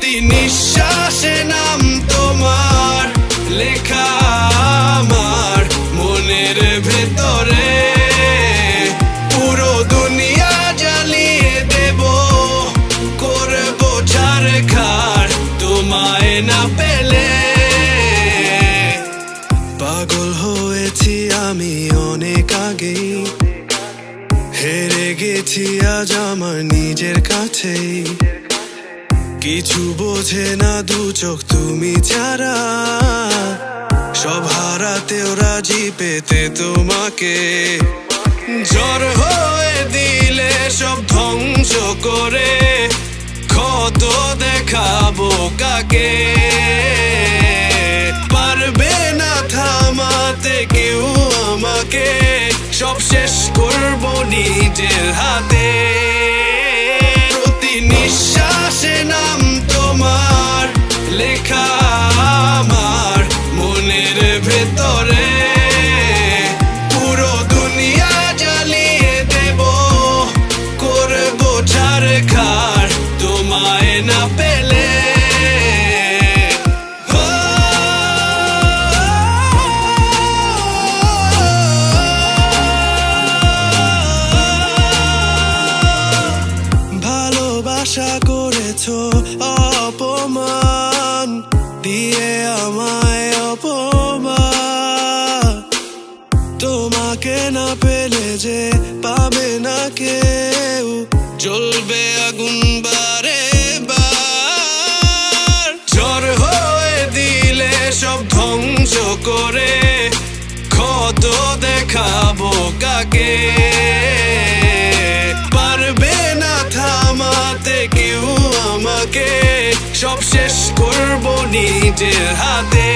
প্রতি নিঃশ্বাসে নাম তোমার লেখা আমার মনের ভেতরে। পুরো দুনিয়া জ্বালিয়ে দেব, করব ছারখার তোমায় না পেলে। পাগল হয়েছি আমি অনেক আগেই, হেরে গেছি আজ আমার নিজের কাছেই। কিছু বোঝে না দু চোখ তুমি ছাড়া, সব হারাতেও রাজি পেতে তোমাকে। ঝড় হয়ে দিলে সব ধ্বংস করে, ক্ষত দেখাবো কাকে। পারবে না থামাতে কেউ আমাকে, সব শেষ করবো নিজের হাতে। প্রতি নিঃশ্বাসে নাম তোমার লেখা আমার মনের ভেতরে। পুরো দুনিয়া জ্বালিয়ে দেব, করবো ছারখার তোমায় না পেলে। আশা করেছো অপমান দিয়ে আমায় অপমান, তোমাকে না পেলে যে পাবে না কেউ, জ্বলবে আগুন বারে বার। ঝড় হয়ে দিলে সব ধ্বংস করে, ক্ষত দেখাবো কাকে। পারবে না থামাতে কেউ আমাকে, সব শেষ করবো নিজের হাতে।